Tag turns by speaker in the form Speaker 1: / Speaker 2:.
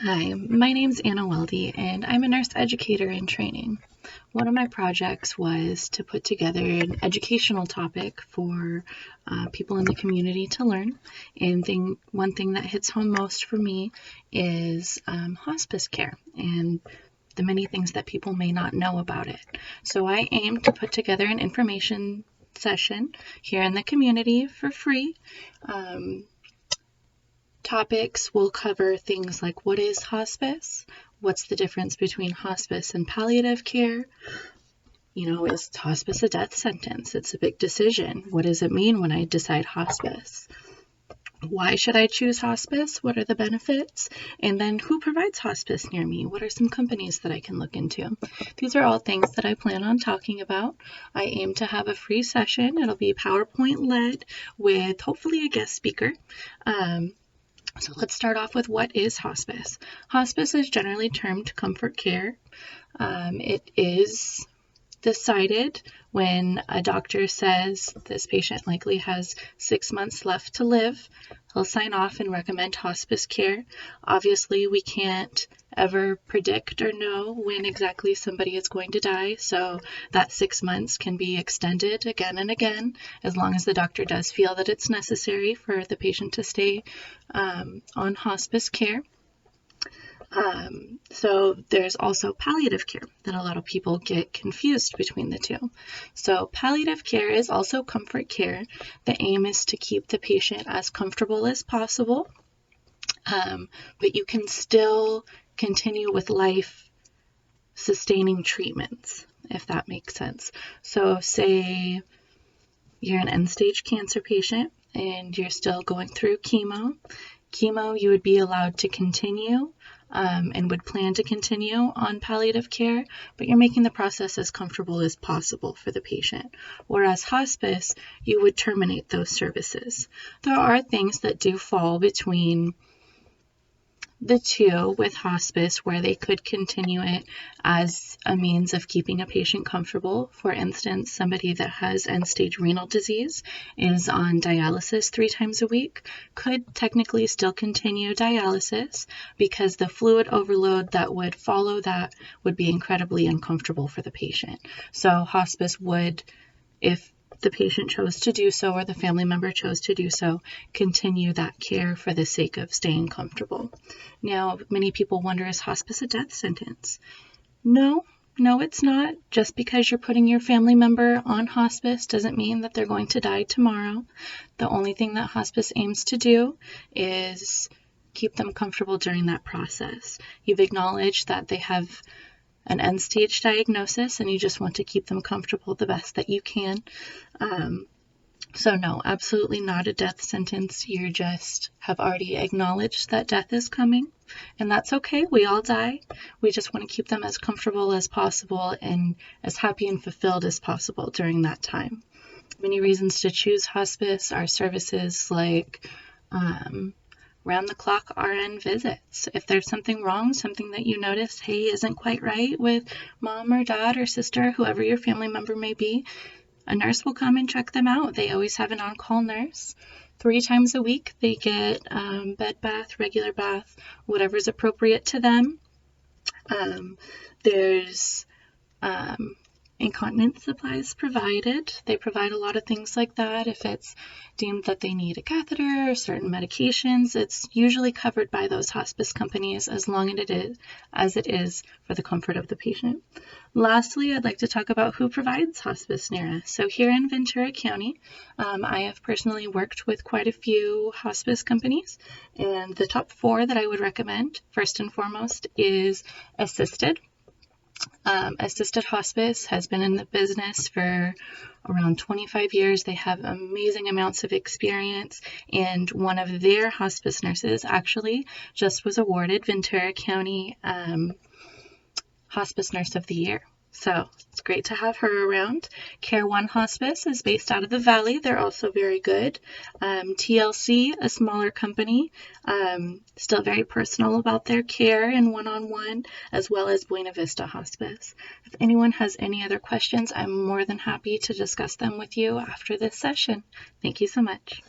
Speaker 1: Hi, my name's Anna Welde, and I'm a nurse educator in training. One of my projects was to put together an educational topic for people in the community to learn. And one thing that hits home most for me is hospice care and the many things that people may not know about it. So I aim to put together an information session here in the community for free. Topics will cover things like what is hospice, what's the difference between hospice and palliative care. Is hospice a death sentence? It's a big decision. What does it mean when I decide hospice? Why should I choose hospice? What are the benefits? And then who provides hospice near me? What are some companies that I can look into? These are all things that I plan on talking about. I aim to have a free session. It'll be PowerPoint led with hopefully a guest speaker. So let's start off with what is hospice. Hospice is generally termed comfort care. It is decided when a doctor says this patient likely has 6 months left to live. He'll sign off and recommend hospice care. Obviously, we can't ever predict or know when exactly somebody is going to die, so that 6 months can be extended again and again as long as the doctor does feel that it's necessary for the patient to stay on hospice care. So there's also palliative care that a lot of people get confused between the two. So palliative care is also comfort care. The aim is to keep the patient as comfortable as possible, but you can still continue with life-sustaining treatments, if that makes sense. So say you're an end-stage cancer patient and you're still going through chemo. You would be allowed to continue and would plan to continue on palliative care, but you're making the process as comfortable as possible for the patient. Whereas hospice, you would terminate those services. There are things that do fall between the two with hospice where they could continue it as a means of keeping a patient comfortable. For instance, somebody that has end-stage renal disease is on dialysis 3 times a week could technically still continue dialysis because the fluid overload that would follow that would be incredibly uncomfortable for the patient. So hospice would, if the patient chose to do so or the family member chose to do so, continue that care for the sake of staying comfortable. Now, many people wonder, is hospice a death sentence? No, it's not. Just because you're putting your family member on hospice doesn't mean that they're going to die tomorrow. The only thing that hospice aims to do is keep them comfortable during that process. You've acknowledged that they have an end-stage diagnosis and you just want to keep them comfortable the best that you can. So no, absolutely not a death sentence. You just have already acknowledged that death is coming, and that's okay. We all die. We just want to keep them as comfortable as possible and as happy and fulfilled as possible during that time. Many reasons to choose hospice are services like round-the-clock RN visits. If there's something wrong, something that you notice, hey, isn't quite right with mom or dad or sister, whoever your family member may be, a nurse will come and check them out. They always have an on-call nurse. 3 times a week, they get bed bath, regular bath, whatever's appropriate to them. There's incontinence supplies provided. They provide a lot of things like that. If it's deemed that they need a catheter or certain medications, it's usually covered by those hospice companies as long as it is for the comfort of the patient. Lastly, I'd like to talk about who provides hospice near us. So here in Ventura County, I have personally worked with quite a few hospice companies, and the top 4 that I would recommend, first and foremost, is Assisted. Assisted Hospice has been in the business for around 25 years. They have amazing amounts of experience, and one of their hospice nurses actually just was awarded Ventura County Hospice Nurse of the Year. So it's great to have her around. Care One Hospice is based out of the Valley. They're also very good. TLC, a smaller company, still very personal about their care and one-on-one, as well as Buena Vista Hospice. If anyone has any other questions, I'm more than happy to discuss them with you after this session. Thank you so much.